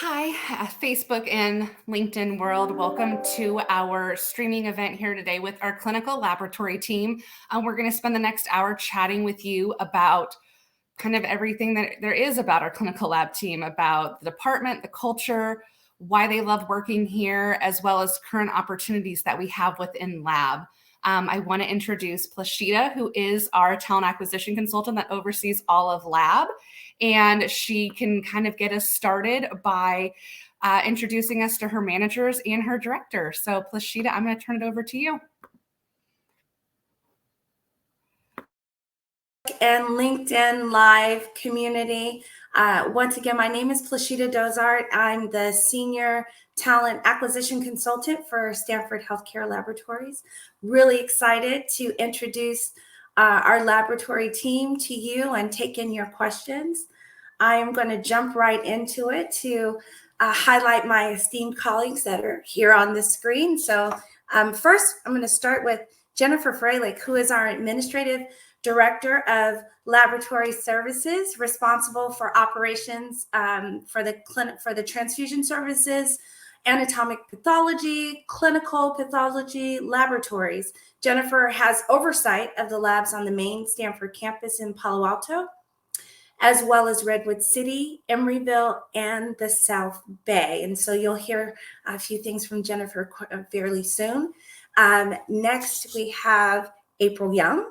Hi, Facebook and LinkedIn world. Welcome to our streaming event here today with our clinical laboratory team. We're going to spend the next hour chatting with you about kind of everything that there is about our clinical lab team, about the department, the culture, why they love working here, as well as current opportunities that we have within lab. I want to introduce Plashita, who is our talent acquisition consultant that oversees all of lab. And she can kind of get us started by introducing us to her managers and her director. So Plashita, I'm going to turn it over to you. And LinkedIn Live community. Once again, my name is Plashita Dozart. I'm the Senior Talent Acquisition Consultant for Stanford Healthcare Laboratories. Really excited to introduce our laboratory team to you and take in your questions. I am going to jump right into it to highlight my esteemed colleagues that are here on the screen. So first, I'm going to start with Jennifer Fralick, who is our Administrative Director of Laboratory Services, responsible for operations for the clinic, for the transfusion services, anatomic pathology, clinical pathology laboratories. Jennifer has oversight of the labs on the main Stanford campus in Palo Alto, as well as Redwood City, Emeryville, and the South Bay. And so you'll hear a few things from Jennifer fairly soon. Next, we have April Young.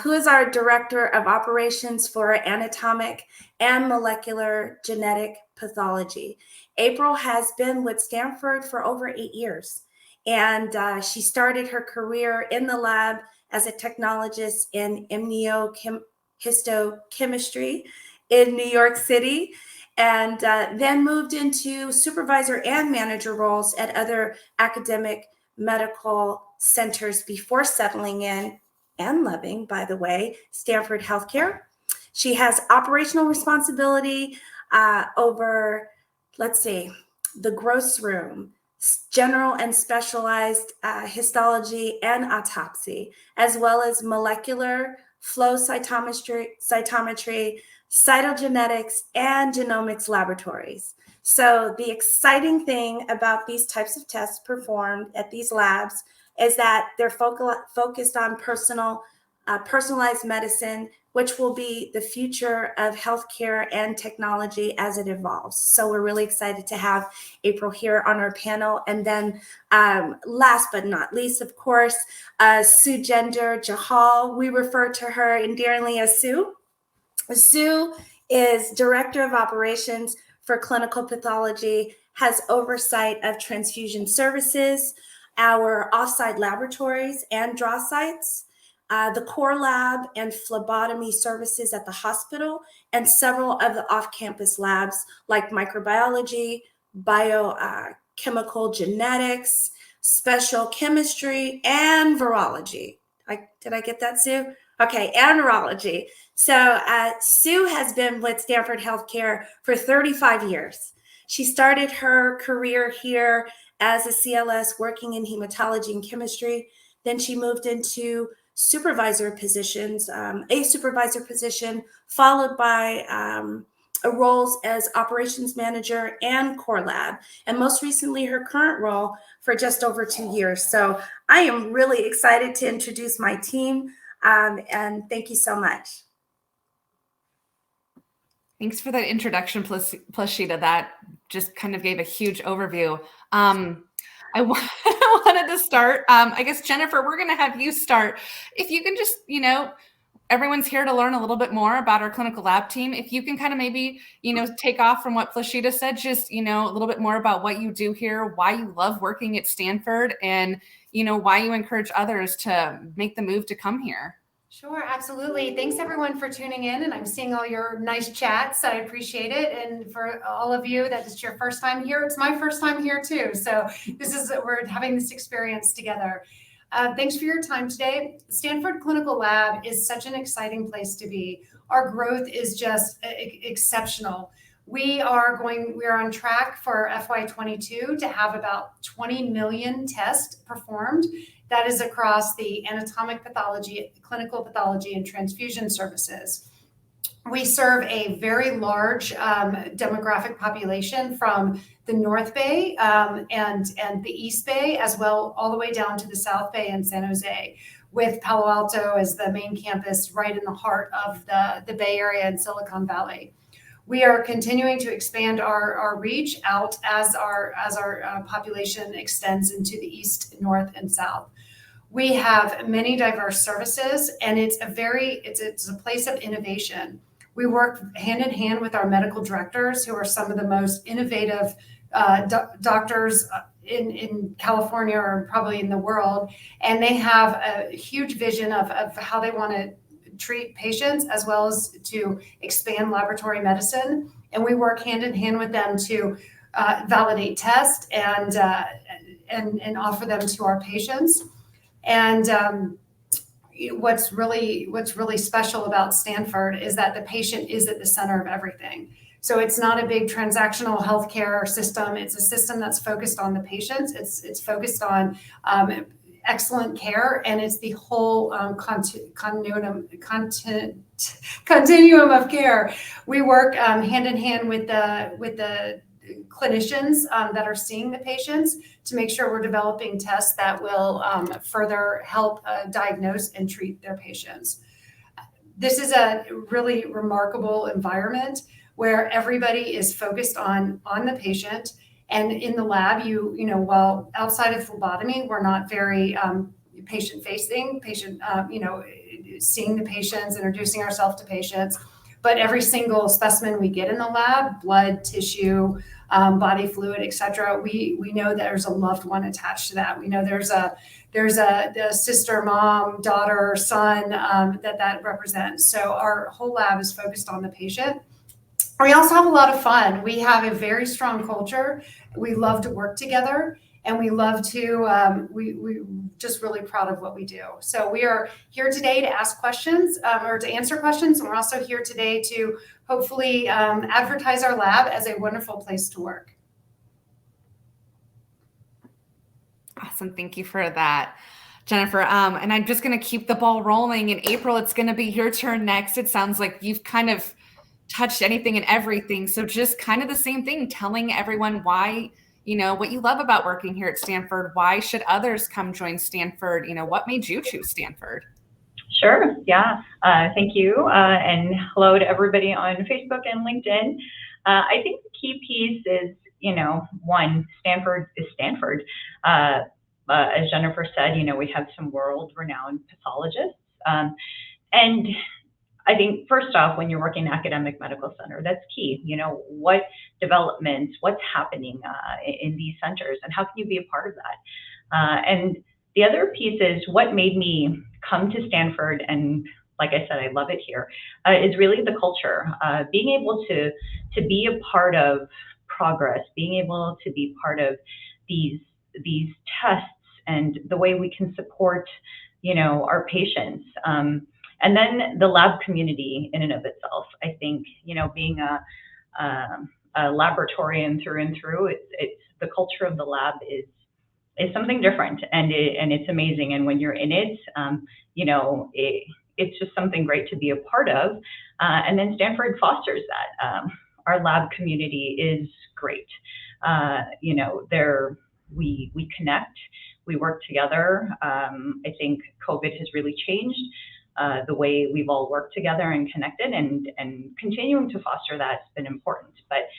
Who is our Director of Operations for Anatomic and Molecular Genetic Pathology. April has been with Stanford for over 8 years, and she started her career in the lab as a technologist in immunohistochemistry in New York City, and then moved into supervisor and manager roles at other academic medical centers before settling in and loving, by the way, Stanford Healthcare. She has operational responsibility over, the gross room, general and specialized histology and autopsy, as well as molecular flow cytometry, cytogenetics, and genomics laboratories. So the exciting thing about these types of tests performed at these labs is that they're focused on personalized medicine, which will be the future of healthcare and technology as it evolves. So we're really excited to have April here on our panel. And then last but not least, of course, Sujinder Johal. We refer to her endearingly as Sue. Sue is Director of Operations for Clinical Pathology, has oversight of transfusion services, our offsite laboratories and draw sites, the core lab and phlebotomy services at the hospital, and several of the off-campus labs like microbiology, biochemical genetics, special chemistry, and virology. Did I get that, Sue? Okay, and virology. So Sue has been with Stanford Healthcare for 35 years. She started her career here as a CLS working in hematology and chemistry. Then she moved into supervisor positions, a supervisor position, followed by roles as operations manager and core lab. And most recently, her current role for just over 2 years. So I am really excited to introduce my team, and thank you so much. Thanks for that introduction, Plashita. That just kind of gave a huge overview. I wanted to start. I guess, Jennifer, we're going to have you start. If you can just, everyone's here to learn a little bit more about our clinical lab team. If you can kind of maybe, take off from what Plashita said, just, a little bit more about what you do here, why you love working at Stanford, and, why you encourage others to make the move to come here. Sure, absolutely. Thanks everyone for tuning in, and I'm seeing all your nice chats. I appreciate it. And for all of you that it's your first time here, it's my first time here too. So we're having this experience together. Thanks for your time today. Stanford Clinical Lab is such an exciting place to be. Our growth is just exceptional. We are on track for FY22 to have about 20 million tests performed. That is across the anatomic pathology, clinical pathology, and transfusion services. We serve a very large demographic population from the North Bay and the East Bay, as well, all the way down to the South Bay and San Jose, with Palo Alto as the main campus right in the heart of the Bay Area and Silicon Valley. We are continuing to expand our reach out as our population extends into the East, North, and South. We have many diverse services, and it's a place of innovation. We work hand in hand with our medical directors, who are some of the most innovative doctors in California or probably in the world. And they have a huge vision of how they want to treat patients, as well as to expand laboratory medicine. And we work hand in hand with them to validate tests and offer them to our patients. And what's really special about Stanford is that the patient is at the center of everything. So it's not a big transactional healthcare system. It's a system that's focused on the patients. It's focused on excellent care, and it's the whole continuum of care. We work hand in hand with the clinicians that are seeing the patients to make sure we're developing tests that will further help diagnose and treat their patients. This is a really remarkable environment where everybody is focused on the patient. And in the lab, while outside of phlebotomy, we're not very patient-facing, seeing the patients, introducing ourselves to patients. But every single specimen we get in the lab, blood, tissue, body fluid, et cetera, we know there's a loved one attached to that. We know there's a sister, mom, daughter, son that represents. So our whole lab is focused on the patient. We also have a lot of fun. We have a very strong culture. We love to work together, and we love to, we just really proud of what we do. So we are here today to ask questions or to answer questions. And we're also here today to hopefully advertise our lab as a wonderful place to work. Awesome. Thank you for that, Jennifer. And I'm just going to keep the ball rolling. In April, it's going to be your turn next. It sounds like you've kind of touched anything and everything. So just kind of the same thing, telling everyone why, what you love about working here at Stanford. Why should others come join Stanford? What made you choose Stanford? Sure. Yeah. Thank you. And hello to everybody on Facebook and LinkedIn. I think the key piece is, one, Stanford is Stanford. As Jennifer said, we have some world-renowned pathologists. And I think first off, when you're working in academic medical center, that's key. What developments, what's happening in these centers, and how can you be a part of that? And the other piece is what made me come to Stanford, and like I said, I love it here, is really the culture. Being able to be a part of progress, being able to be part of these tests and the way we can support, our patients. And then the lab community in and of itself. I think, being a laboratorian through and through, it's the culture of the lab is something different, and it's amazing. And when you're in it, it's just something great to be a part of. And then Stanford fosters that. Our lab community is great. We connect, we work together. I think COVID has really changed the way we've all worked together and connected, and continuing to foster that has been important. But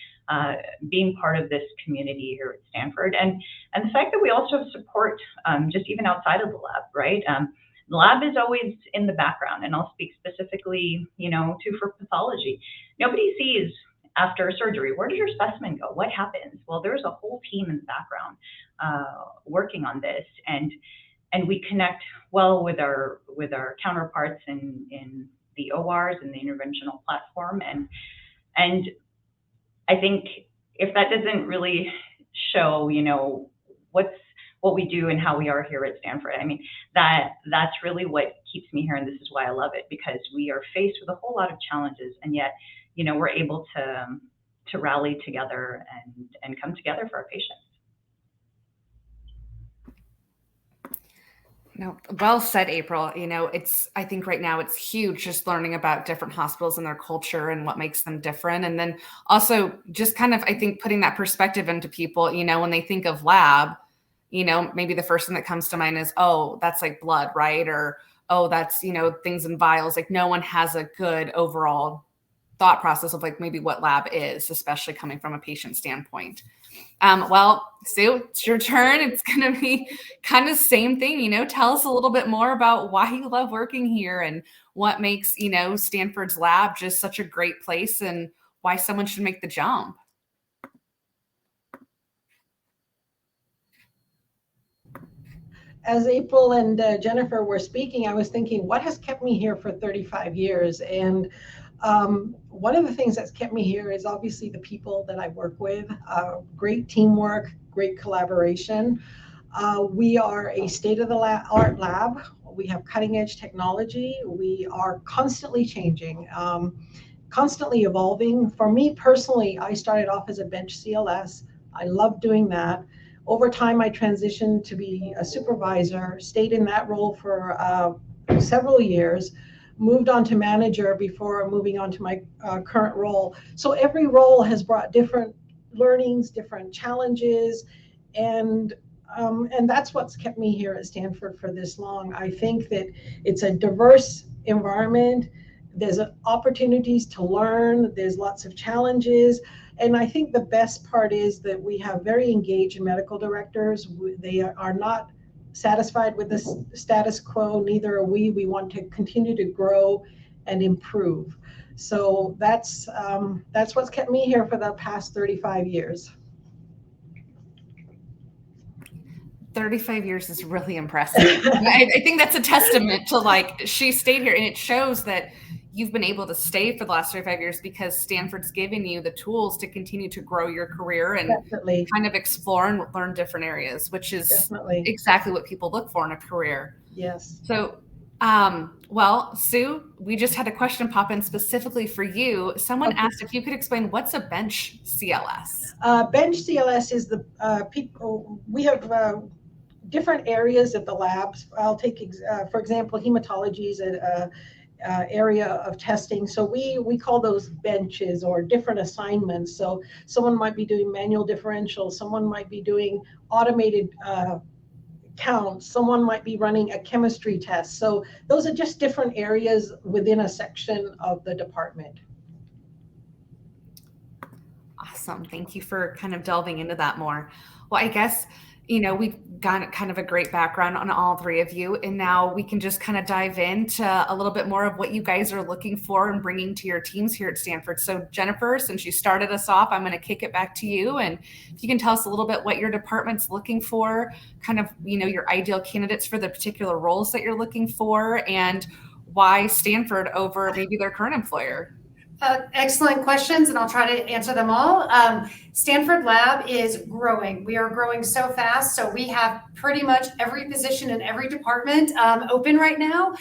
being part of this community here at Stanford, and the fact that we also have support just even outside of the lab, right? The lab is always in the background, and I'll speak specifically, for pathology. Nobody sees after surgery, where does your specimen go? What happens? Well, there's a whole team in the background working on this, and we connect well with our counterparts in the ORs and the interventional platform. And I think if that doesn't really show, what we do and how we are here at Stanford, I mean, that's really what keeps me here, and this is why I love it, because we are faced with a whole lot of challenges, and yet, we're able to rally together and come together for our patients. No, well said, April. I think right now it's huge just learning about different hospitals and their culture and what makes them different. And then also just kind of, I think, putting that perspective into people, when they think of lab, maybe the first thing that comes to mind is, oh, that's like blood, right? Or, oh, that's, things in vials. Like no one has a good overall thought process of like maybe what lab is, especially coming from a patient standpoint. Well, Sue, it's your turn. It's going to be kind of the same thing. Tell us a little bit more about why you love working here and what makes, Stanford's lab just such a great place and why someone should make the jump. As April and Jennifer were speaking, I was thinking, what has kept me here for 35 years? And one of the things that's kept me here is obviously the people that I work with, great teamwork, great collaboration. We are a state-of-the-art lab. We have cutting-edge technology. We are constantly changing, constantly evolving. For me personally, I started off as a bench CLS. I love doing that. Over time, I transitioned to be a supervisor, stayed in that role for several years, moved on to manager before moving on to my current role. So every role has brought different learnings, different challenges, and that's what's kept me here at Stanford for this long. I think that it's a diverse environment. There's opportunities to learn. There's lots of challenges. And I think the best part is that we have very engaged medical directors. They are not satisfied with the status quo, neither are we. We want to continue to grow and improve. So that's what's kept me here for the past 35 years. 35 years is really impressive. I think that's a testament to like, she stayed here, and it shows that you've been able to stay for the last 35 years because Stanford's given you the tools to continue to grow your career and Definitely. kind of explore and learn different areas, which is Definitely. exactly what people look for in a career. Yes. So, well, Sue, we just had a question pop in specifically for you. Someone asked if you could explain what's a bench CLS. Bench CLS is the people, we have different areas at the labs. I'll take, for example, hematology is an area of testing. So we call those benches or different assignments. So someone might be doing manual differential, someone might be doing automated counts, someone might be running a chemistry test. So those are just different areas within a section of the department. Awesome. Thank you for kind of delving into that more. Well, I guess, we've got kind of a great background on all three of you, and now we can just kind of dive into a little bit more of what you guys are looking for and bringing to your teams here at Stanford. So Jennifer, since you started us off, I'm going to kick it back to you. And if you can tell us a little bit what your department's looking for, kind of, your ideal candidates for the particular roles that you're looking for, and why Stanford over maybe their current employer. Excellent questions, and I'll try to answer them all. Stanford Lab is growing. We are growing so fast, so we have pretty much every position in every department open right now.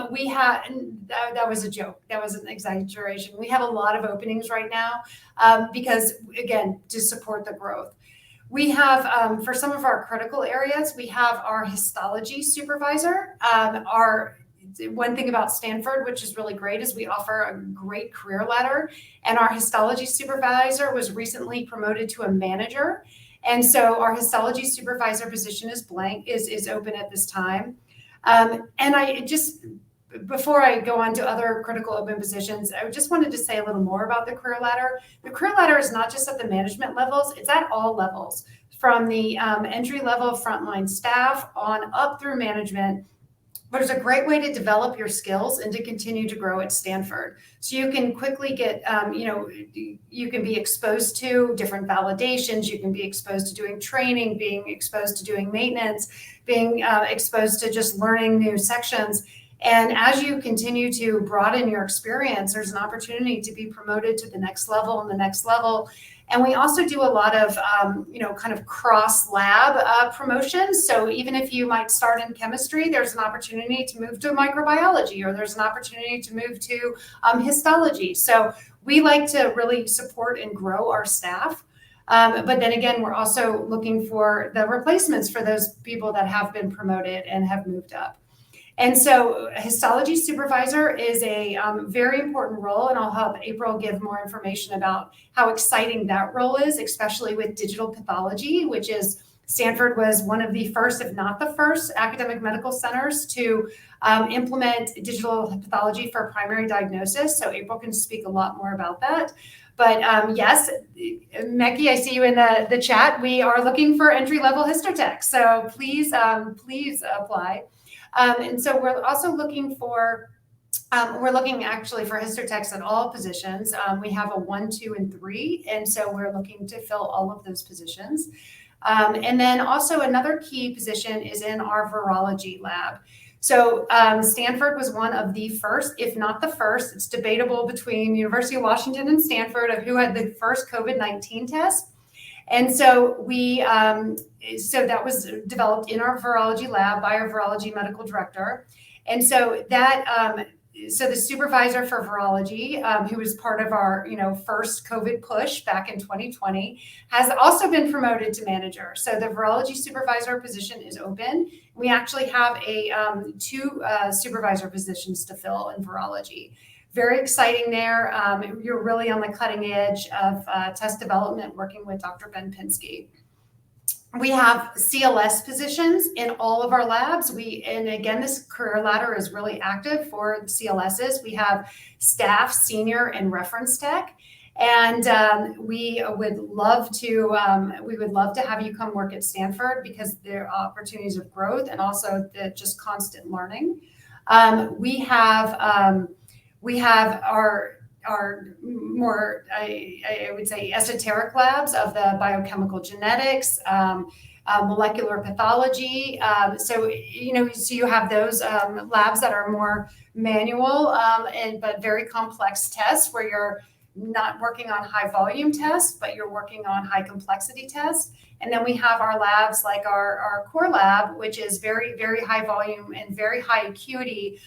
We have, that was a joke. That was an exaggeration. We have a lot of openings right now because, again, to support the growth. We have, for some of our critical areas, we have our histology supervisor, one thing about Stanford, which is really great, is we offer a great career ladder, and our histology supervisor was recently promoted to a manager. And so our histology supervisor position is open at this time. And I just, before I go on to other critical open positions, I just wanted to say a little more about the career ladder. The career ladder is not just at the management levels, it's at all levels, from the entry level frontline staff on up through management. But it's a great way to develop your skills and to continue to grow at Stanford. So you can quickly get, you can be exposed to different validations. You can be exposed to doing training, being exposed to doing maintenance, being exposed to just learning new sections. And as you continue to broaden your experience, there's an opportunity to be promoted to the next level and the next level. And we also do a lot of, kind of cross-lab promotions. So even if you might start in chemistry, there's an opportunity to move to microbiology, or there's an opportunity to move to histology. So we like to really support and grow our staff. But then again, we're also looking for the replacements for those people that have been promoted and have moved up. And so histology supervisor is a very important role, and I'll have April give more information about how exciting that role is, especially with digital pathology, which is Stanford was one of the first, if not the first, academic medical centers to implement digital pathology for primary diagnosis. So April can speak a lot more about that. But yes, Meki, I see you in the chat. We are looking for entry-level histotech, so please apply. And so we're also looking for, we're looking actually for histotechs at all positions. We have a 1, 2, and 3, and so we're looking to fill all of those positions. And then also another key position is in our virology lab. So Stanford was one of the first, if not the first, it's debatable between University of Washington and Stanford of who had the first COVID-19 test. And so so that was developed in our virology lab by our virology medical director. And so that, so the supervisor for virology, who was part of our, first COVID push back in 2020, has also been promoted to manager. So the virology supervisor position is open. We actually have two supervisor positions to fill in virology. Very exciting there. You're really on the cutting edge of test development, working with Dr. Ben Pinsky. We have CLS positions in all of our labs. And again, this career ladder is really active for CLSs. We have staff, senior, and reference tech. And we would love to have you come work at Stanford because there are opportunities of growth and also the just constant learning. We have our more, I would say, esoteric labs of the biochemical genetics, molecular pathology. So you have those labs that are more manual but very complex tests where you're not working on high volume tests, but you're working on high complexity tests. And then we have our labs like our core lab, which is very, very high volume and very high acuity,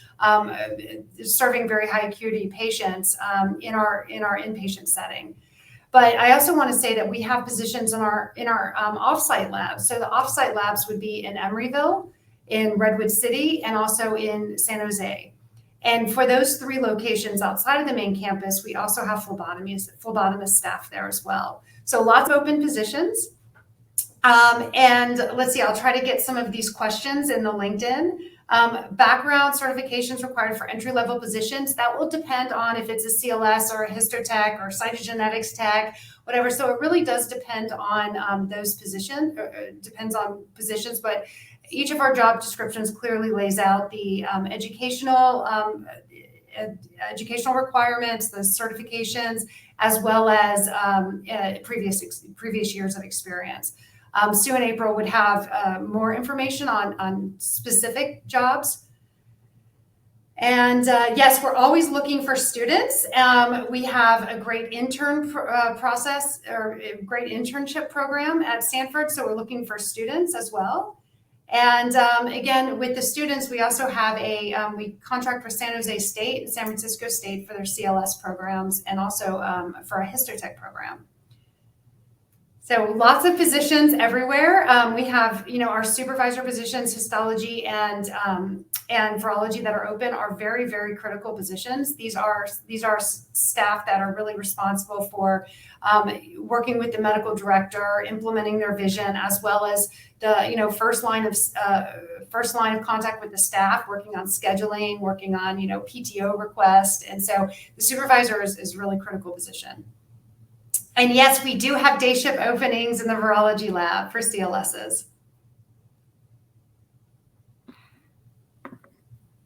serving very high acuity patients in our inpatient setting. But I also want to say that we have positions in our offsite labs. So the offsite labs would be in Emeryville, in Redwood City, and also in San Jose. And for those 3 locations outside of the main campus, we also have phlebotomist staff there as well. So lots of open positions. And let's see, I'll try to get some of these questions in the LinkedIn. Background certifications required for entry-level positions. That will depend on if it's a CLS or a histotech or cytogenetics tech, whatever. So it really does depend on those positions, depends on positions, but each of our job descriptions clearly lays out the educational requirements, the certifications, as well as previous years of experience. Sue and April would have more information on specific jobs. And yes, we're always looking for students. We have a great intern process or a great internship program at Stanford. So we're looking for students as well. And again, with the students, we also have we contract with San Jose State and San Francisco State for their CLS programs and also for a histotech program. So lots of positions everywhere. We have, our supervisor positions, histology and virology that are open are very, very critical positions. These are staff that are really responsible for working with the medical director, implementing their vision, as well as the, first line of contact with the staff, working on scheduling, working on, PTO requests. And so the supervisor is a really critical position. And yes, we do have day shift openings in the virology lab for CLSs.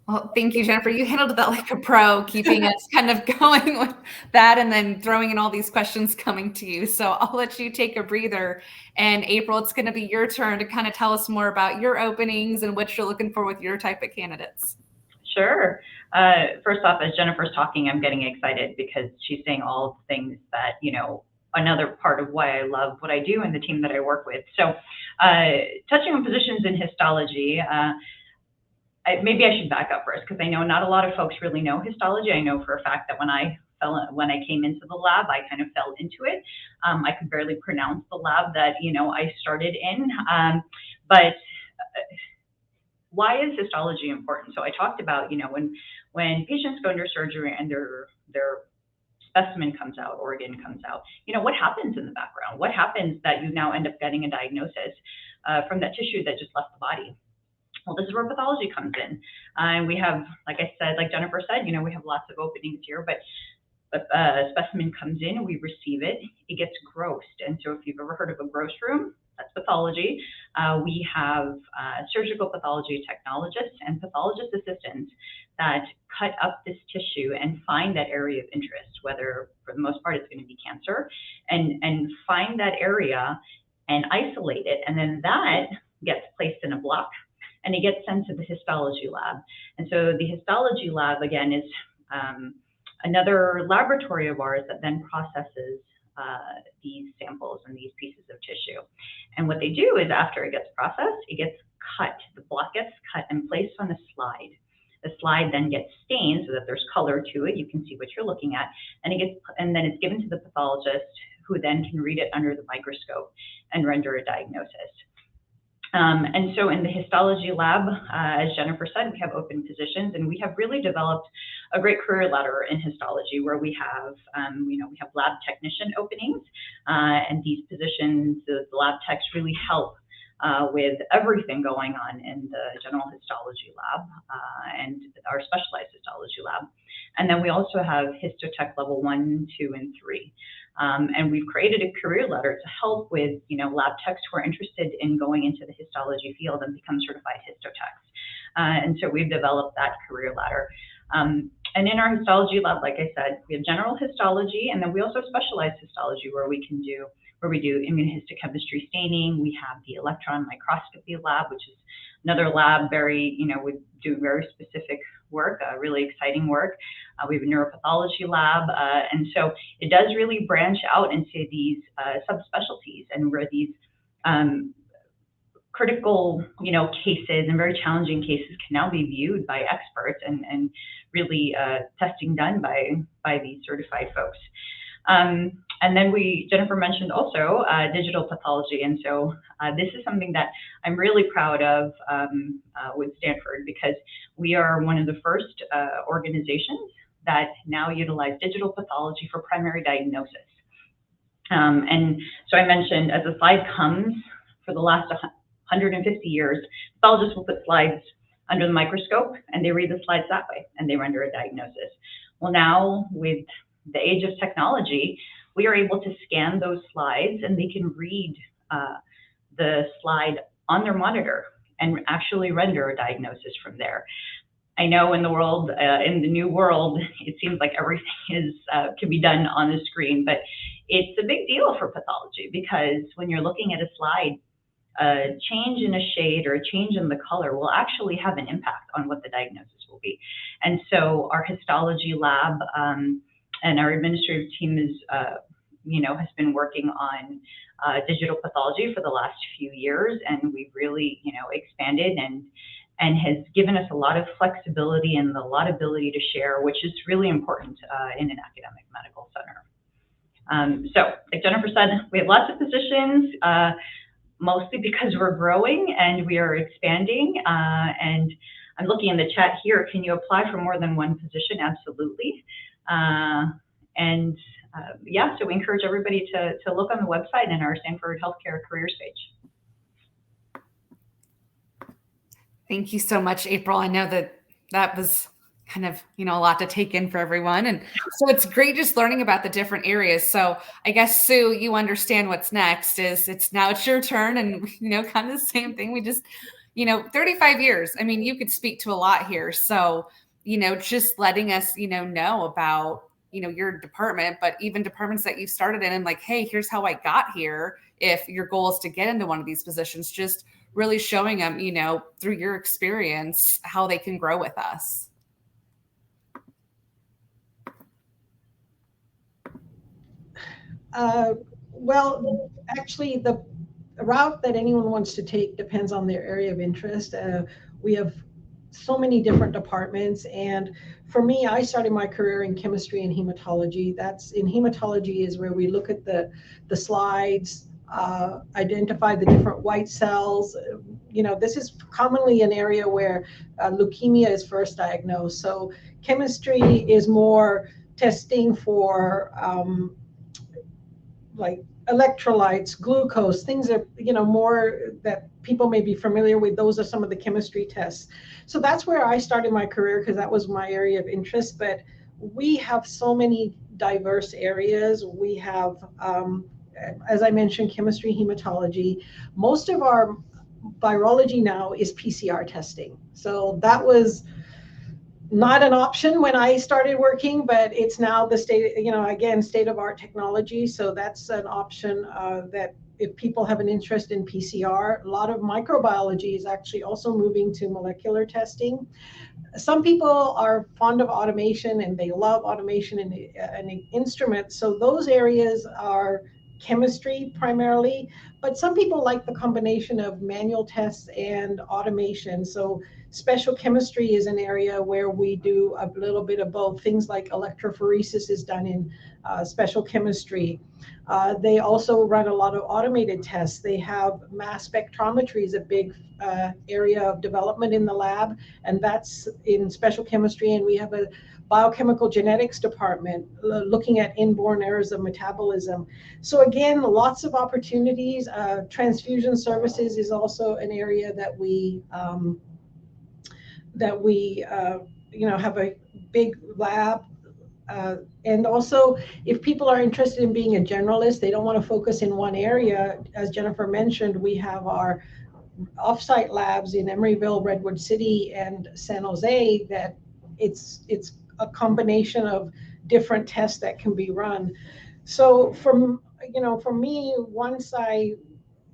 Well, thank you, Jennifer. You handled that like a pro, keeping us kind of going with that and then throwing in all these questions coming to you. So I'll let you take a breather. And April, it's going to be your turn to kind of tell us more about your openings and what you're looking for with your type of candidates. Sure. First off, as Jennifer's talking, I'm getting excited because she's saying all the things that, another part of why I love what I do and the team that I work with. So touching on positions in histology, maybe I should back up first because I know not a lot of folks really know histology. I know for a fact that when I when I came into the lab, I kind of fell into it. I could barely pronounce the lab that, I started in. But why is histology important? So I talked about, when patients go under surgery and their specimen comes out, organ comes out, what happens in the background? What happens that you now end up getting a diagnosis from that tissue that just left the body? Well, this is where pathology comes in. And we have, like I said, like Jennifer said, we have lots of openings here, but a specimen comes in and we receive it, it gets grossed. And so if you've ever heard of a gross room, that's pathology. We have surgical pathology technologists and pathologist assistants that cut up this tissue and find that area of interest, whether for the most part it's going to be cancer, and find that area and isolate it. And then that gets placed in a block and it gets sent to the histology lab. And so the histology lab, again, is another laboratory of ours that then processes these samples and these pieces of tissue. And what they do is after it gets processed, it gets cut, the block gets cut and placed on a slide. The slide then gets stained so that there's color to it. You can see what you're looking at. And then it's given to the pathologist, who then can read it under the microscope and render a diagnosis. And so in the histology lab, as Jennifer said, we have open positions, and we have really developed a great career ladder in histology where we have, we have lab technician openings, and these positions, the lab techs really help with everything going on in the general histology lab and our specialized histology lab. And then we also have histotech level 1, 2, and 3. And we've created a career ladder to help with, lab techs who are interested in going into the histology field and become certified histotechs. And so we've developed that career ladder. And in our histology lab, like I said, we have general histology, and then we also have specialized histology where we do immunohistochemistry staining. We have the electron microscopy lab, which is another lab we do very specific work, really exciting work. We have a neuropathology lab, and so it does really branch out into these subspecialties, and where these critical, cases and very challenging cases can now be viewed by experts and really testing done by these certified folks. And then Jennifer mentioned also digital pathology, and so this is something that I'm really proud of with Stanford, because we are one of the first organizations that now utilize digital pathology for primary diagnosis. And so I mentioned, as the slide comes, for the last 150 years, pathologists will put slides under the microscope and they read the slides that way and they render a diagnosis. Well, now with the age of technology, we are able to scan those slides and they can read the slide on their monitor and actually render a diagnosis from there. I know in the world, in the new world, it seems like everything can be done on the screen, but it's a big deal for pathology, because when you're looking at a slide, a change in a shade or a change in the color will actually have an impact on what the diagnosis will be. And so our histology lab and our administrative team has been working on digital pathology for the last few years, and we've really, expanded and has given us a lot of flexibility and a lot of ability to share, which is really important in an academic medical center. So like Jennifer said, we have lots of positions, mostly because we're growing and we are expanding. And I'm looking in the chat here, can you apply for more than one position? Absolutely. Yeah, so we encourage everybody to look on the website in our Stanford Healthcare Careers page. Thank you so much, April. I know that was kind of, a lot to take in for everyone. And so it's great just learning about the different areas. So I guess, Sue, you understand what's next is it's your turn, and, kind of the same thing. We just, 35 years. I mean, you could speak to a lot here. So, just letting us, know about, your department, but even departments that you started in, and like, hey, here's how I got here. If your goal is to get into one of these positions, just really showing them, through your experience, how they can grow with us. Well, actually, the route that anyone wants to take depends on their area of interest. We have so many different departments. And for me, I started my career in chemistry and hematology. That's in hematology is where we look at the slides, identify the different white cells. This is commonly an area where leukemia is first diagnosed. So chemistry is more testing for like electrolytes, glucose, things are, more that people may be familiar with. Those are some of the chemistry tests. So that's where I started my career because that was my area of interest. But we have so many diverse areas. We have, as I mentioned, chemistry, hematology. Most of our virology now is PCR testing. So that was not an option when I started working, but it's now the state of art technology. So that's an option that if people have an interest in PCR, a lot of microbiology is actually also moving to molecular testing. Some people are fond of automation and they love automation and instruments. So those areas are chemistry primarily, but some people like the combination of manual tests and automation. So special chemistry is an area where we do a little bit of both. Things like electrophoresis is done in special chemistry. They also run a lot of automated tests. They have mass spectrometry is a big area of development in the lab, and that's in special chemistry. And we have a biochemical genetics department looking at inborn errors of metabolism. So again, lots of opportunities. Transfusion services is also an area that we have a big lab. And also, if people are interested in being a generalist, they don't want to focus in one area. As Jennifer mentioned, we have our offsite labs in Emeryville, Redwood City, and San Jose. That it's a combination of different tests that can be run. So for me, once I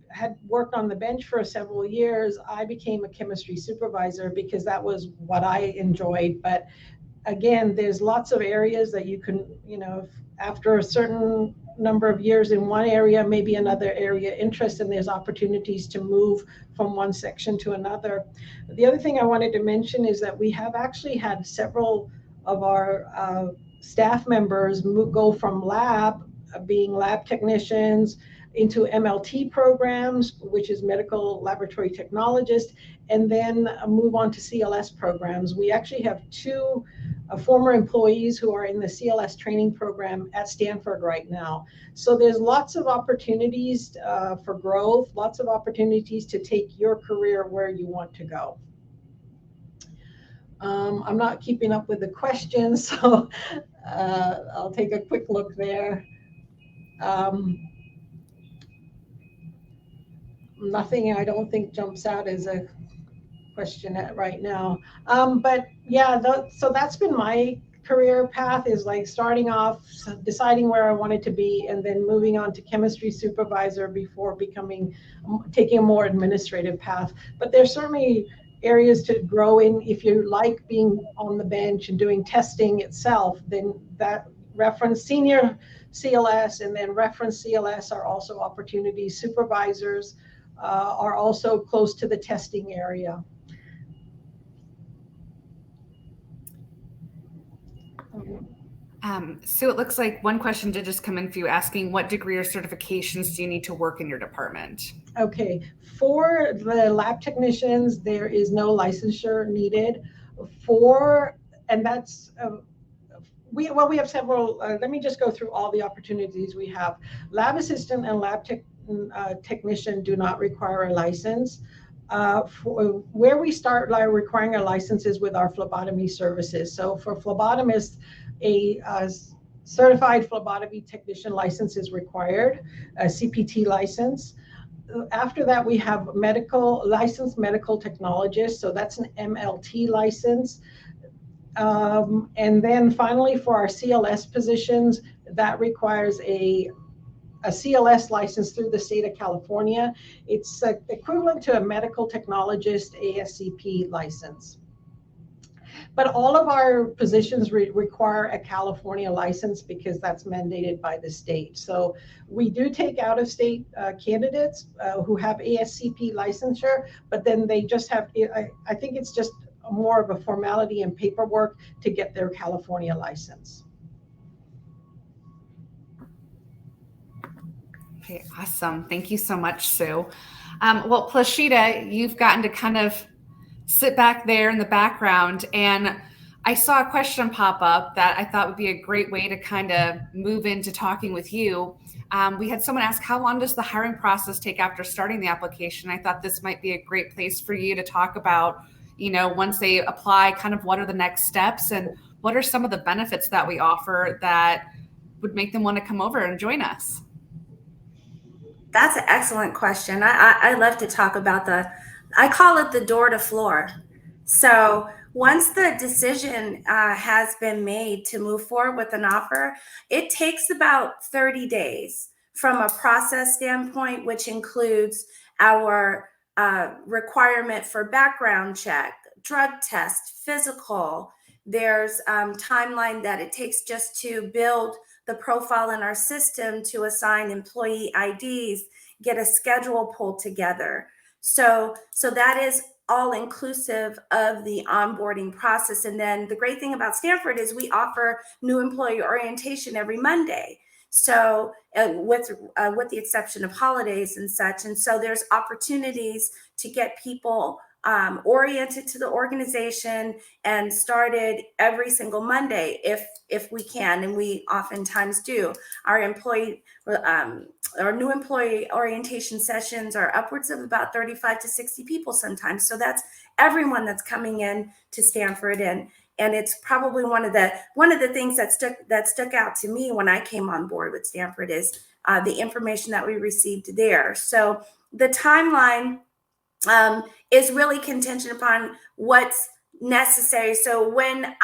had worked on the bench for several years, I became a chemistry supervisor because that was what I enjoyed. But again, there's lots of areas that you can, after a certain number of years in one area, maybe another area interest, and there's opportunities to move from one section to another. The other thing I wanted to mention is that we have actually had several of our staff members go from being lab technicians into MLT programs, which is medical laboratory technologist, and then move on to CLS programs. We actually have two former employees who are in the CLS training program at Stanford right now. So there's lots of opportunities for growth, lots of opportunities to take your career where you want to go. I'm not keeping up with the questions, so I'll take a quick look there. Nothing I don't think jumps out as a question right now. But yeah, so that's been my career path, is like starting off, deciding where I wanted to be, and then moving on to chemistry supervisor before taking a more administrative path. But there's certainly areas to grow in. If you like being on the bench and doing testing itself, then that reference senior CLS and then reference CLS are also opportunities. Supervisors are also close to the testing area. So it looks like one question did just come in for you asking, what degree or certifications do you need to work in your department? Okay, for the lab technicians, there is no licensure needed. We have several, let me just go through all the opportunities we have. Lab assistant and lab technician do not require a license. Where we start requiring a license is with our phlebotomy services. So for phlebotomists, a certified phlebotomy technician license is required, a CPT license. After that, we have licensed medical technologist. So that's an MLT license. And then finally, for our CLS positions, that requires a CLS license through the state of California. It's equivalent to a medical technologist ASCP license. But all of our positions require a California license because that's mandated by the state. So we do take out-of-state candidates who have ASCP licensure, but then they just have, I think it's just more of a formality and paperwork to get their California license. Okay, awesome. Thank you so much, Sue. Well, Plashita, you've gotten to kind of sit back there in the background, and I saw a question pop up that I thought would be a great way to kind of move into talking with you. We had someone ask, how long does the hiring process take after starting the application? I thought this might be a great place for you to talk about, once they apply, kind of what are the next steps and what are some of the benefits that we offer that would make them want to come over and join us? That's an excellent question. I love to talk about I call it the door to floor. So once the decision has been made to move forward with an offer, it takes about 30 days from a process standpoint, which includes our requirement for background check, drug test, physical. There's timeline that it takes just to build the profile in our system, to assign employee IDs, get a schedule pulled together. So that is all inclusive of the onboarding process. And then the great thing about Stanford is we offer new employee orientation every Monday. So with the exception of holidays and such. And so there's opportunities to get people oriented to the organization and started every single Monday if we can, and we oftentimes do. Our new employee orientation sessions are upwards of about 35 to 60 people sometimes. So that's everyone that's coming in to Stanford, and it's probably one of the things that stuck out to me when I came on board with Stanford is the information that we received there. So the timeline is really contingent upon what's necessary. So when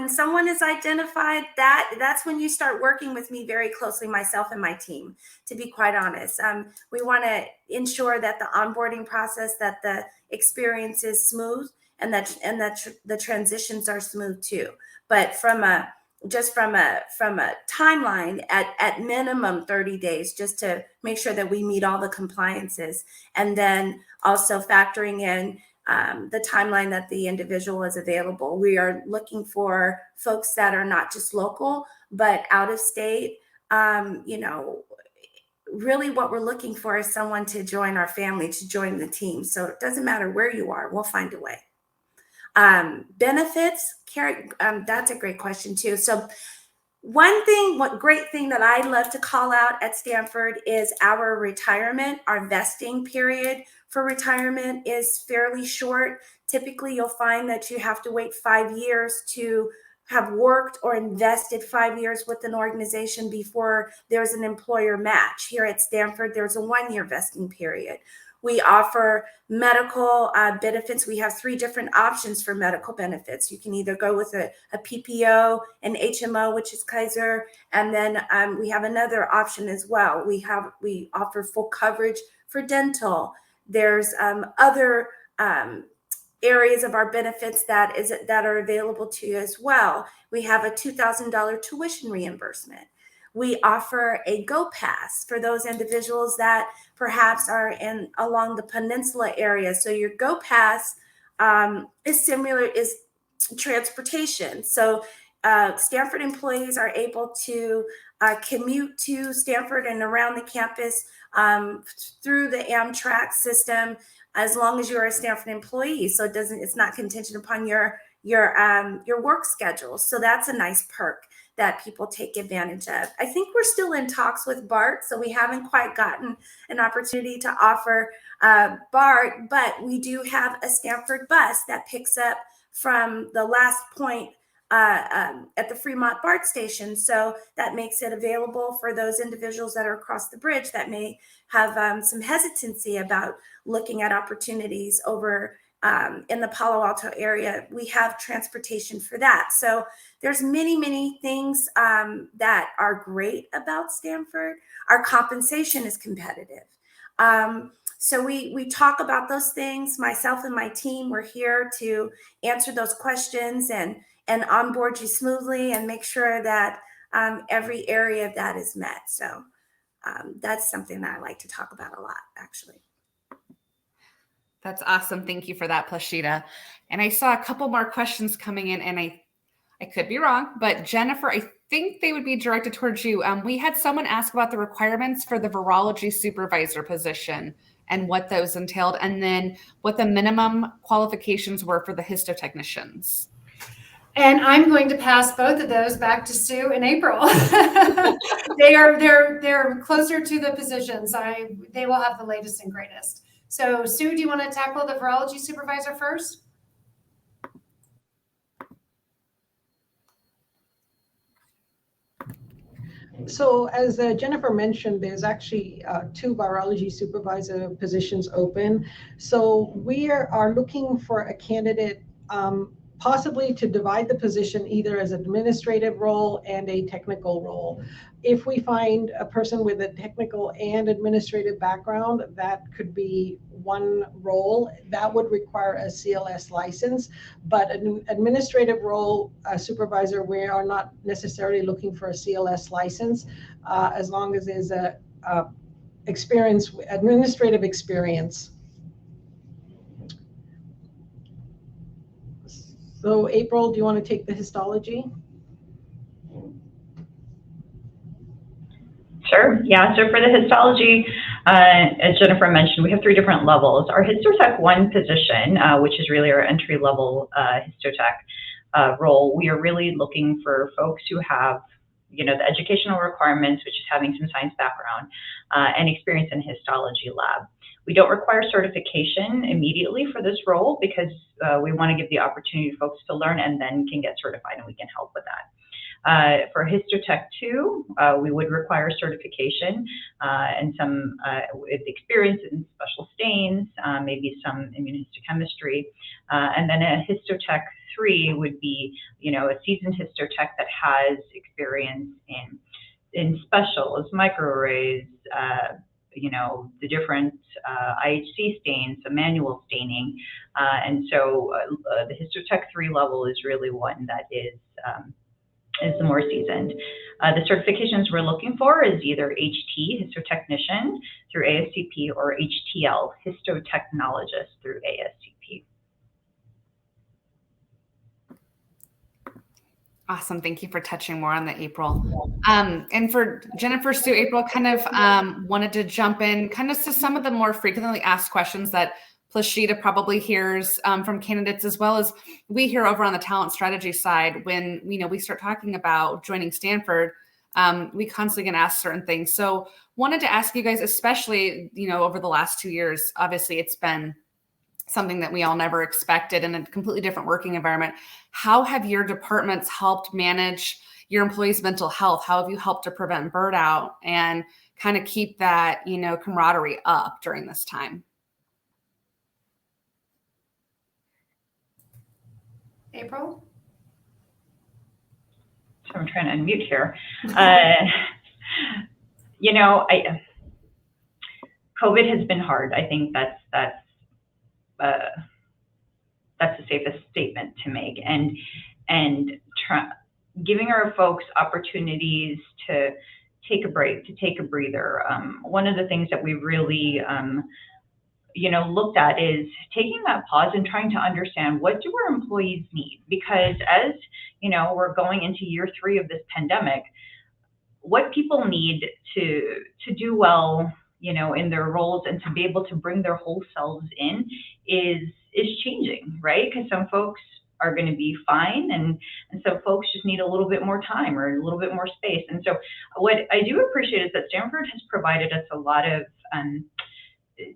someone is identified, that's when you start working with me very closely, myself and my team, to be quite honest. We want to ensure that the onboarding process, that the experience is smooth, and that the transitions are smooth too. But from a timeline, at minimum 30 days, just to make sure that we meet all the compliances, and then also factoring in the timeline that the individual is available. We are looking for folks that are not just local, but out of state. Really what we're looking for is someone to join our family, to join the team. So it doesn't matter where you are, we'll find a way. Benefits, Carrie, that's a great question too. So one great thing that I love to call out at Stanford is our retirement. Our vesting period for retirement is fairly short. Typically, you'll find that you have to wait 5 years to have worked or invested 5 years with an organization before there's an employer match. Here at Stanford, there's a 1-year vesting period. We offer medical benefits. We have 3 different options for medical benefits. You can either go with a PPO, an HMO, which is Kaiser, and then we have another option as well. We offer full coverage for dental. There's other areas of our benefits that are available to you as well. We have a $2,000 tuition reimbursement. We offer a Go Pass for those individuals that perhaps are along the peninsula area. So your Go Pass is transportation. So Stanford employees are able to commute to Stanford and around the campus through the Amtrak system, as long as you're a Stanford employee. So it's not contingent upon your work schedule. So that's a nice perk that people take advantage of. I think we're still in talks with BART, so we haven't quite gotten an opportunity to offer BART, but we do have a Stanford bus that picks up from the last point at the Fremont BART station. So that makes it available for those individuals that are across the bridge that may have some hesitancy about looking at opportunities over in the Palo Alto area. We have transportation for that. So there's many things that are great about Stanford. Our compensation is competitive. So we talk about those things. Myself and my team, we're here to answer those questions and onboard you smoothly and make sure that every area of that is met. So that's something that I like to talk about a lot, actually. That's awesome. Thank you for that, Plashita. And I saw a couple more questions coming in, and I could be wrong, but Jennifer, I think they would be directed towards you. We had someone ask about the requirements for the virology supervisor position and what those entailed, and then what the minimum qualifications were for the histotechnicians. And I'm going to pass both of those back to Sue and April. They're closer to the positions. They will have the latest and greatest. So Sue, do you want to tackle the virology supervisor first? So as Jennifer mentioned, there's actually 2 virology supervisor positions open. So we are looking for a candidate possibly to divide the position either as administrative role and a technical role. If we find a person with a technical and administrative background, that could be one role. That would require a CLS license, but an administrative role, supervisor, we are not necessarily looking for a CLS license, as long as there's a administrative experience. So April, do you want to take the histology? Sure. Yeah. So for the histology, as Jennifer mentioned, we have 3 different levels. Our histotech 1 position, which is really our entry level histotech role, we are really looking for folks who have, the educational requirements, which is having some science background and experience in histology lab. We don't require certification immediately for this role because we want to give the opportunity to folks to learn and then can get certified, and we can help with that. For histotech 2, we would require certification and some with experience in special stains, maybe some immunohistochemistry, and then a histotech 3 would be, a seasoned histotech that has experience in specials, microarrays, the different IHC stains, the manual staining, and so the histotech 3 level is really one that is the more seasoned. The certifications we're looking for is either HT, histotechnician, through ASCP, or HTL, histotechnologist, through ASCP. Awesome. Thank you for touching more on the April. And for Jennifer, Sue, April kind of wanted to jump in kind of to some of the more frequently asked questions that Plashita probably hears from candidates, as well as we hear over on the talent strategy side. When we start talking about joining Stanford, we constantly get asked certain things. So wanted to ask you guys, especially over the last 2 years, obviously it's been something that we all never expected in a completely different working environment. How have your departments helped manage your employees' mental health? How have you helped to prevent burnout and kind of keep that, camaraderie up during this time? April? So I'm trying to unmute here. COVID has been hard. I think that's the safest statement to make, and giving our folks opportunities to take a break, to take a breather. One of the things that we really looked at is taking that pause and trying to understand, what do our employees need? Because as we're going into year 3 of this pandemic, what people need to do well in their roles and to be able to bring their whole selves in is changing, right? Because some folks are going to be fine, and some folks just need a little bit more time or a little bit more space. And so what I do appreciate is that Stanford has provided us a lot of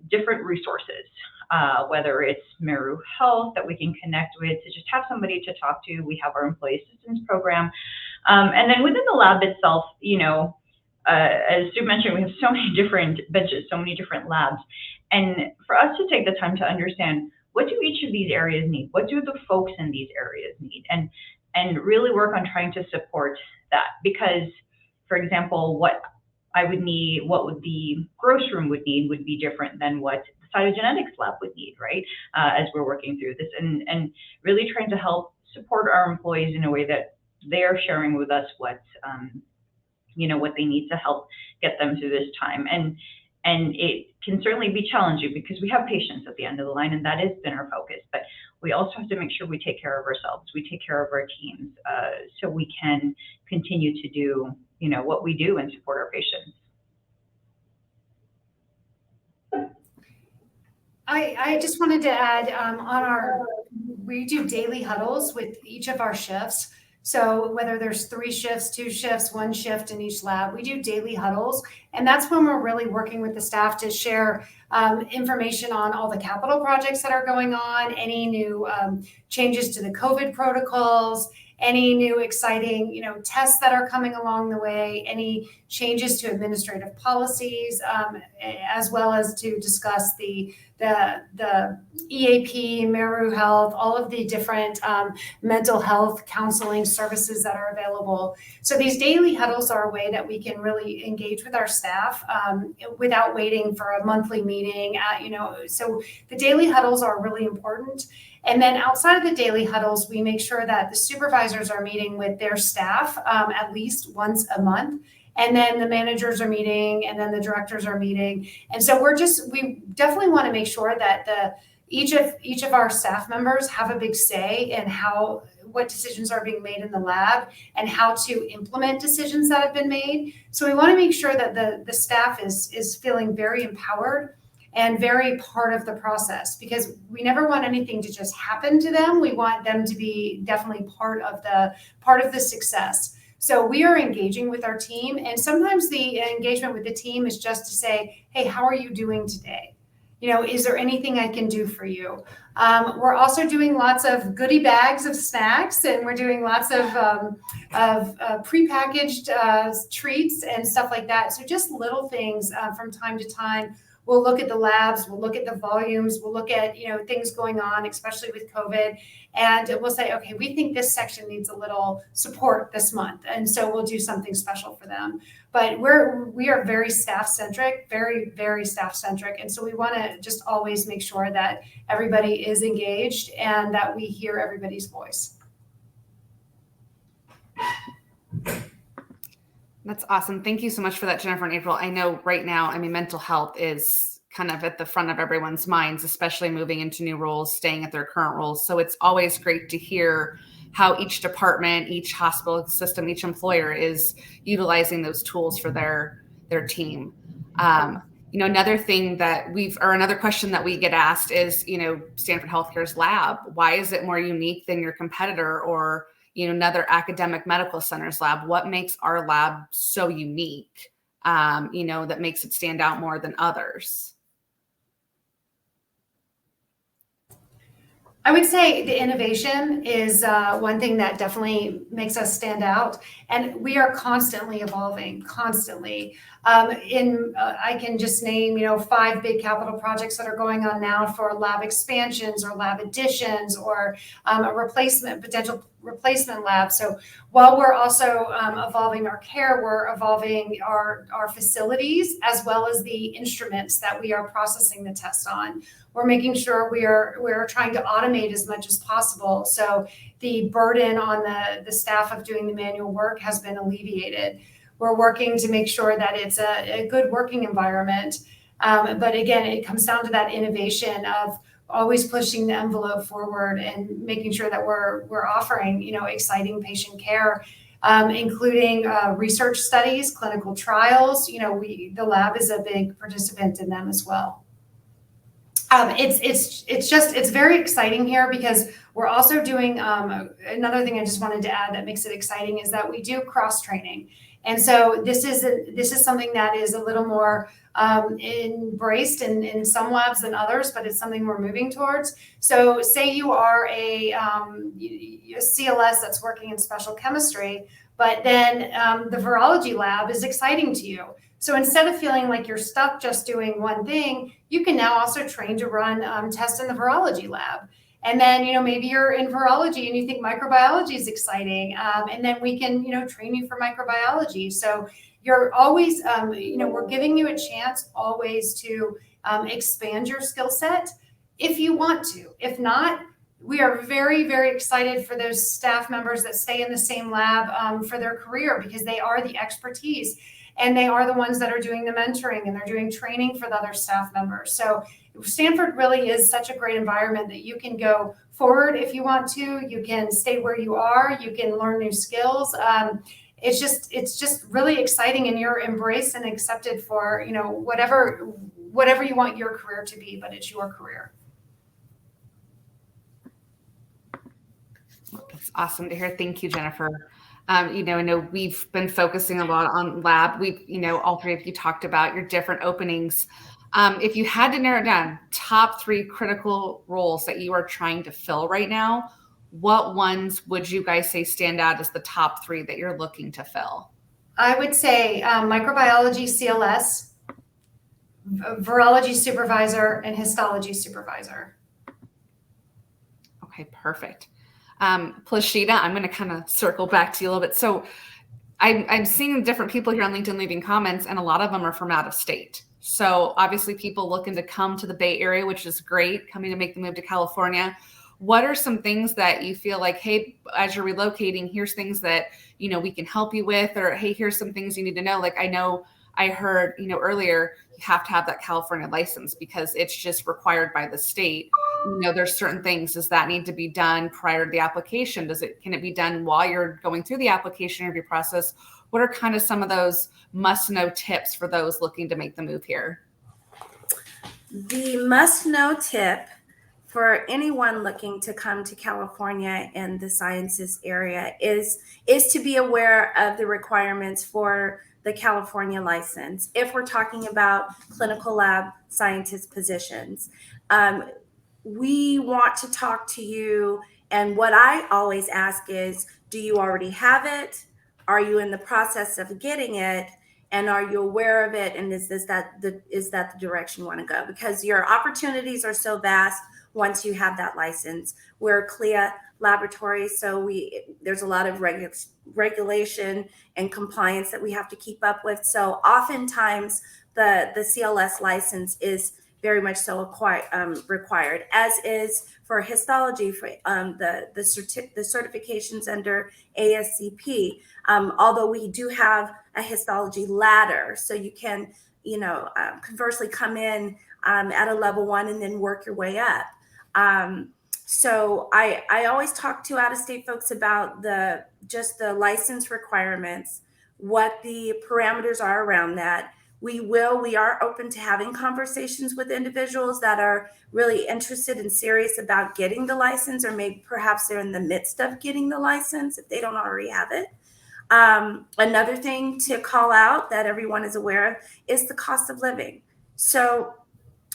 different resources, whether it's Meru Health that we can connect with to just have somebody to talk to. We have our employee assistance program, and then within the lab itself, as Sue mentioned, we have so many different benches, so many different labs, and for us to take the time to understand, what do each of these areas need? What do the folks in these areas need? And really work on trying to support that. Because, for example, what I would need, what would the gross room would need, would be different than what the cytogenetics lab would need, right? As we're working through this, and really trying to help support our employees in a way that they are sharing with us what what they need to help get them through this time. And it can certainly be challenging because we have patients at the end of the line, and that has been our focus. But we also have to make sure we take care of ourselves, we take care of our teams, so we can continue to do, what we do and support our patients. I just wanted to add we do daily huddles with each of our shifts. So whether there's 3 shifts, 2 shifts, 1 shift in each lab, we do daily huddles. And that's when we're really working with the staff to share information on all the capital projects that are going on, any new changes to the COVID protocols, any new exciting, tests that are coming along the way, any changes to administrative policies, as well as to discuss the EAP, Meru Health, all of the different mental health counseling services that are available. So these daily huddles are a way that we can really engage with our staff without waiting for a monthly meeting. So the daily huddles are really important. And then outside of the daily huddles, we make sure that the supervisors are meeting with their staff at least once a month. And then the managers are meeting, and then the directors are meeting. And so we definitely want to make sure that each of our staff members have a big say in what decisions are being made in the lab and how to implement decisions that have been made. So we want to make sure that the staff is feeling very empowered and very part of the process, because we never want anything to just happen to them. We want them to be definitely part of the success. So we are engaging with our team, and sometimes the engagement with the team is just to say, hey, how are you doing today? Is there anything I can do for you? We're also doing lots of goodie bags of snacks, and we're doing lots of prepackaged treats and stuff like that. So just little things from time to time. We'll look at the labs, we'll look at the volumes, we'll look at, things going on, especially with COVID. And we'll say, okay, we think this section needs a little support this month. And so we'll do something special for them. But we are very staff-centric, very, very staff-centric. And so we want to just always make sure that everybody is engaged and that we hear everybody's voice. That's awesome. Thank you so much for that, Jennifer and April. I know right now, mental health is kind of at the front of everyone's minds, especially moving into new roles, staying at their current roles. So it's always great to hear how each department, each hospital system, each employer is utilizing those tools for their team. Another thing another question that we get asked is, Stanford Healthcare's lab, why is it more unique than your competitor or another academic medical center's lab? What makes our lab so unique, that makes it stand out more than others? I would say the innovation is one thing that definitely makes us stand out, and we are constantly evolving, constantly. I can just name, 5 big capital projects that are going on now for lab expansions or lab additions or a potential replacement lab. So while we're also evolving our care, we're evolving our facilities as well as the instruments that we are processing the test on. We're making sure we're trying to automate as much as possible. So the burden on the staff of doing the manual work has been alleviated. We're working to make sure that it's a good working environment. But again, it comes down to that innovation of always pushing the envelope forward and making sure that we're offering, exciting patient care, including research studies, clinical trials. The lab is a big participant in them as well. It's very exciting here because we're also doing another thing I just wanted to add that makes it exciting is that we do cross training. And so this is something that is a little more embraced in some labs than others, but it's something we're moving towards. So say you are a CLS that's working in special chemistry, but then the virology lab is exciting to you. So instead of feeling like you're stuck just doing one thing, you can now also train to run tests in the virology lab. And then, maybe you're in virology and you think microbiology is exciting. And then we can, train you for microbiology. So you're always, we're giving you a chance always to expand your skill set if you want to. If not, we are very, very excited for those staff members that stay in the same lab for their career because they are the expertise. and they are the ones that are doing the mentoring and they're doing training for the other staff members. So Stanford really is such a great environment that you can go forward if you want to, you can stay where you are, you can learn new skills. It's just really exciting, and you're embraced and accepted for, whatever you want your career to be, but it's your career. That's awesome to hear. Thank you, Jennifer. I know we've been focusing a lot on lab. All three of you talked about your different openings. If you had to narrow it down, top 3 critical roles that you are trying to fill right now, what ones would you guys say stand out as the top 3 that you're looking to fill? I would say microbiology CLS, virology supervisor, and histology supervisor. Okay, perfect. Plashita, I'm going to kind of circle back to you a little bit. So I'm seeing different people here on LinkedIn leaving comments, and a lot of them are from out of state. So obviously people looking to come to the Bay Area, which is great, coming to make the move to California. What are some things that you feel like, hey, as you're relocating, here's things that, we can help you with, or, hey, here's some things you need to know. Like I heard, earlier, you have to have that California license because it's just required by the state. There's certain things. Does that need to be done prior to the application? Can it be done while you're going through the application interview process? What are kind of some of those must-know tips for those looking to make the move here? The must-know tip for anyone looking to come to California in the sciences area is to be aware of the requirements for the California license. If we're talking about clinical lab scientist positions, we want to talk to you. And what I always ask is, do you already have it? Are you in the process of getting it? And are you aware of it? And is that the direction you want to go? Because your opportunities are so vast once you have that license. We're a CLIA laboratory, so there's a lot of regulation and compliance that we have to keep up with. So oftentimes the CLS license is very much so required, as is for histology, for the certifications under ASCP. Although we do have a histology ladder, so you can, conversely come in at a level 1 and then work your way up. So I always talk to out-of-state folks about the license requirements, what the parameters are around that. We are open to having conversations with individuals that are really interested and serious about getting the license, or maybe perhaps they're in the midst of getting the license if they don't already have it. Another thing to call out that everyone is aware of is the cost of living. So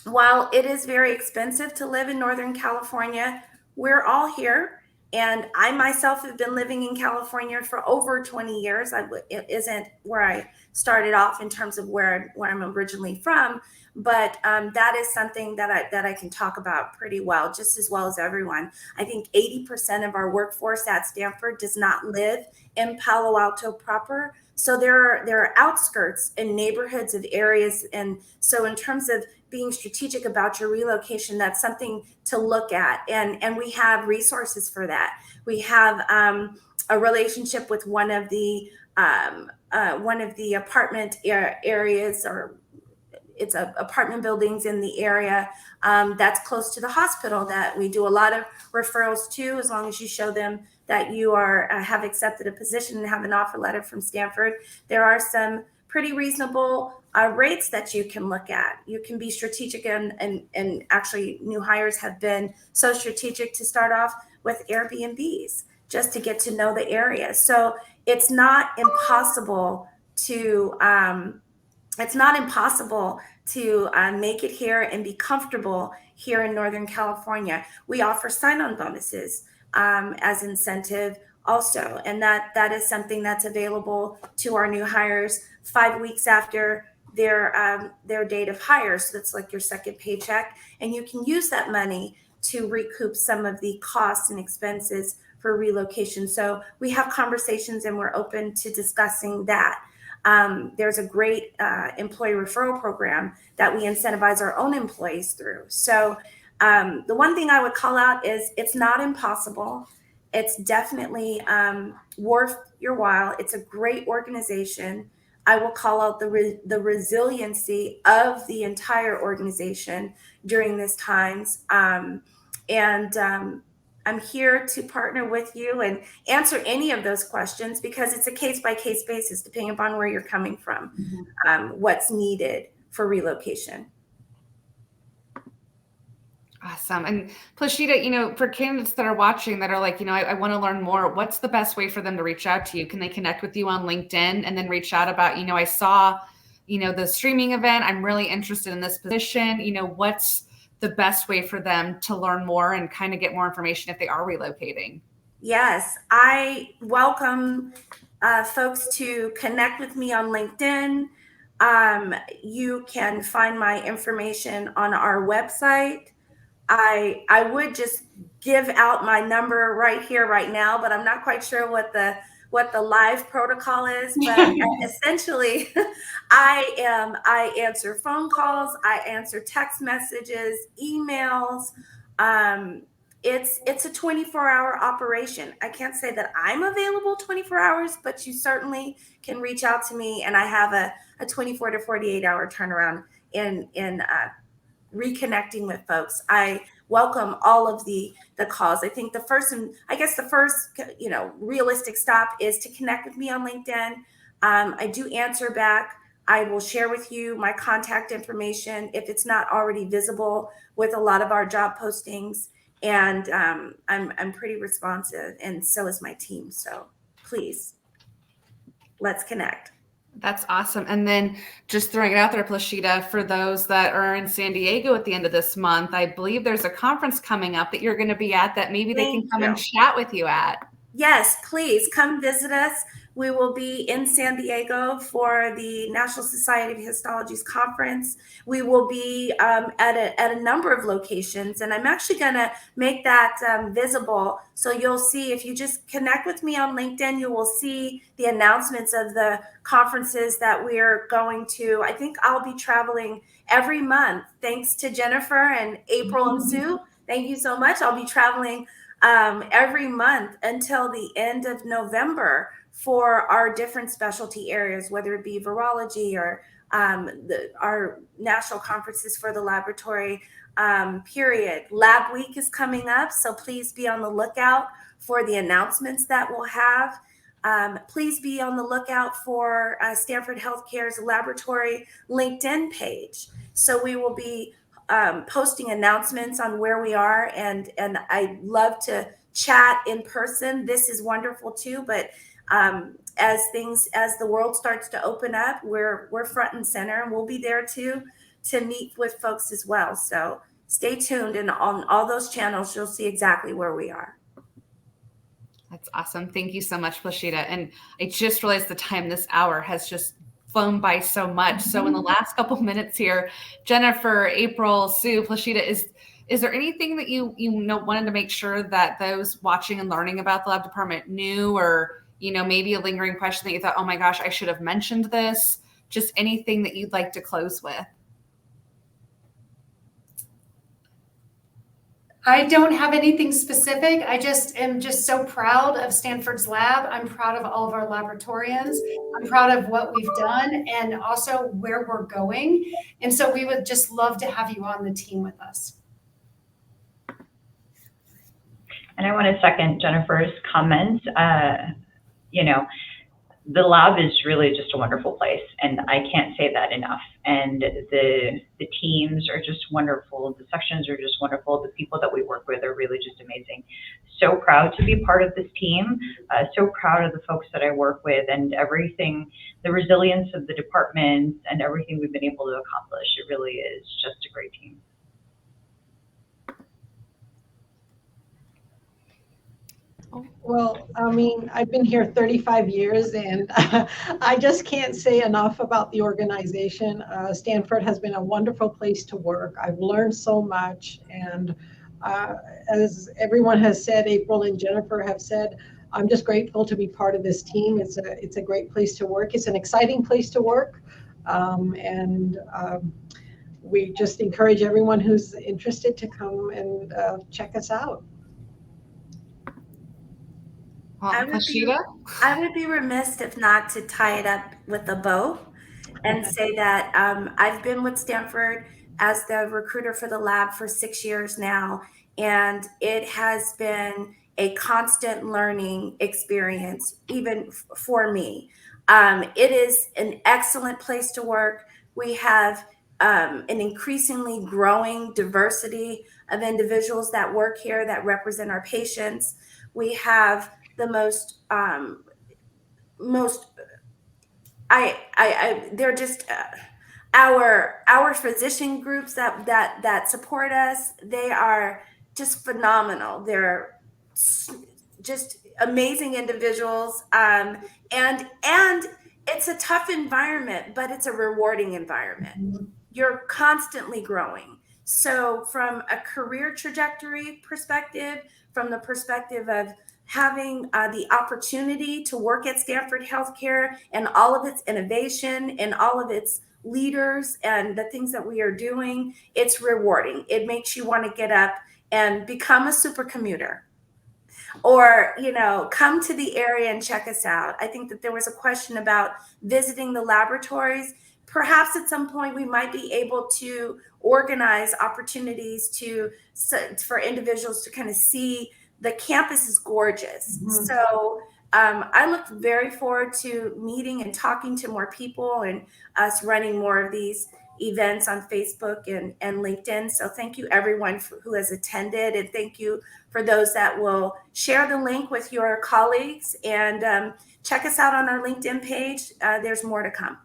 while it is very expensive to live in Northern California, we're all here. And I myself have been living in California for over 20 years. It isn't where I started off in terms of where I'm originally from, but that is something that I can talk about pretty well, just as well as everyone. I think 80% of our workforce at Stanford does not live in Palo Alto proper. So there are outskirts and neighborhoods of areas. And so in terms of being strategic about your relocation, that's something to look at. And we have resources for that. We have a relationship with one of the apartment areas, or it's apartment buildings in the area that's close to the hospital that we do a lot of referrals to, as long as you show them that you have accepted a position and have an offer letter from Stanford. There are some pretty reasonable rates that you can look at. You can be strategic, and actually new hires have been so strategic to start off with Airbnbs just to get to know the area. So it's not impossible to make it here and be comfortable here in Northern California. We offer sign-on bonuses as incentive also, and that is something that's available to our new hires 5 weeks after their date of hire. So that's like your second paycheck, and you can use that money to recoup some of the costs and expenses for relocation. So we have conversations, and we're open to discussing that. There's a great employee referral program that we incentivize our own employees through. So the one thing I would call out is it's not impossible. It's definitely worth your while. It's a great organization. I will call out the resiliency of the entire organization during these times. I'm here to partner with you and answer any of those questions, because it's a case-by-case basis, depending upon where you're coming from, what's needed for relocation. Awesome. And Plashita, for candidates that are watching that are like, I want to learn more, what's the best way for them to reach out to you? Can they connect with you on LinkedIn and then reach out about, I saw, the streaming event, I'm really interested in this position, what's the best way for them to learn more and kind of get more information if they are relocating? Yes, I welcome folks to connect with me on LinkedIn. You can find my information on our website. I would just give out my number right here, right now, but I'm not quite sure what the live protocol is. But essentially, I answer phone calls, I answer text messages, emails. It's a 24-hour operation. I can't say that I'm available 24 hours, but you certainly can reach out to me, and I have a 24 to 48-hour turnaround in reconnecting with folks. I welcome all of the calls. I think the first realistic stop is to connect with me on LinkedIn. I do answer back. I will share with you my contact information if it's not already visible with a lot of our job postings. And I'm pretty responsive, and so is my team. So please, let's connect. That's awesome. And then just throwing it out there, Plashita, for those that are in San Diego at the end of this month, I believe there's a conference coming up that you're going to be at that maybe they can come and chat with you at. Yes, please come visit us. We will be in San Diego for the National Society of Histology's conference. We will be at a number of locations, and I'm actually going to make that visible. So you'll see, if you just connect with me on LinkedIn, you will see the announcements of the conferences that we're going to. I think I'll be traveling every month, thanks to Jennifer and April and Sue. Thank you so much. I'll be traveling every month until the end of November for our different specialty areas, whether it be virology or our national conferences for the laboratory period. Lab Week is coming up, so please be on the lookout for the announcements that we'll have. Please be on the lookout for Stanford Healthcare's laboratory LinkedIn page. So we will be posting announcements on where we are, and I love to chat in person. This is wonderful too, but as the world starts to open up, we're front and center, and we'll be there to meet with folks as well. So stay tuned, and on all those channels, you'll see exactly where we are. That's awesome. Thank you so much, Plashita. And I just realized the time this hour has just flown by so much. So in the last couple minutes here, Jennifer, April, Sue, Plashita, is there anything that you wanted to make sure that those watching and learning about the lab department knew, or maybe a lingering question that you thought, oh my gosh, I should have mentioned this? Just anything that you'd like to close with? I don't have anything specific. I am just so proud of Stanford's lab. I'm proud of all of our laboratorians. I'm proud of what we've done and also where we're going. And so we would just love to have you on the team with us. And I want to second Jennifer's comments. The lab is really just a wonderful place, and I can't say that enough. And the teams are just wonderful. The sections are just wonderful. The people that we work with are really just amazing. So proud to be part of this team. So proud of the folks that I work with, and everything, the resilience of the department and everything we've been able to accomplish. It really is just a great team. Well, I mean, I've been here 35 years, and I just can't say enough about the organization. Stanford has been a wonderful place to work. I've learned so much, and as everyone has said, April and Jennifer have said, I'm just grateful to be part of this team. It's a great place to work. It's an exciting place to work, and we just encourage everyone who's interested to come and check us out. Well, I would be, Plashita? I would be remiss if not to tie it up with a bow and say that I've been with Stanford as the recruiter for the lab for 6 years now, and it has been a constant learning experience, even for me. It is an excellent place to work. We have an increasingly growing diversity of individuals that work here that represent our patients. We have the most they're just our physician groups that support us. They are just phenomenal. They're just amazing individuals, and it's a tough environment, but it's a rewarding environment. You're constantly growing. So from a career trajectory perspective, from the perspective of having the opportunity to work at Stanford Healthcare and all of its innovation and all of its leaders and the things that we are doing, it's rewarding. It makes you want to get up and become a super commuter, or come to the area and check us out. I think that there was a question about visiting the laboratories. Perhaps at some point we might be able to organize opportunities for individuals to kind of see. The campus is gorgeous. Mm-hmm. So I look very forward to meeting and talking to more people and us running more of these events on Facebook and LinkedIn. So thank you everyone who has attended, and thank you for those that will share the link with your colleagues, and check us out on our LinkedIn page. There's more to come.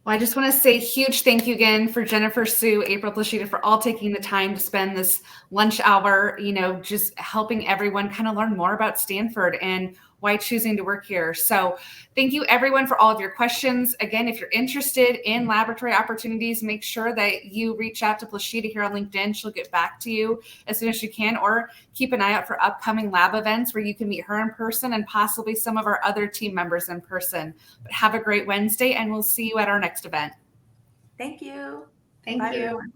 Well, I just want to say a huge thank you again for Jennifer, Sue, April, Plashita, for all taking the time to spend this lunch hour, just helping everyone kind of learn more about Stanford and why choosing to work here. So thank you everyone for all of your questions. Again, if you're interested in laboratory opportunities, make sure that you reach out to Plashita here on LinkedIn. She'll get back to you as soon as she can, or keep an eye out for upcoming lab events where you can meet her in person and possibly some of our other team members in person. But have a great Wednesday, and we'll see you at our next event. Thank you. Thank Bye, you. everyone.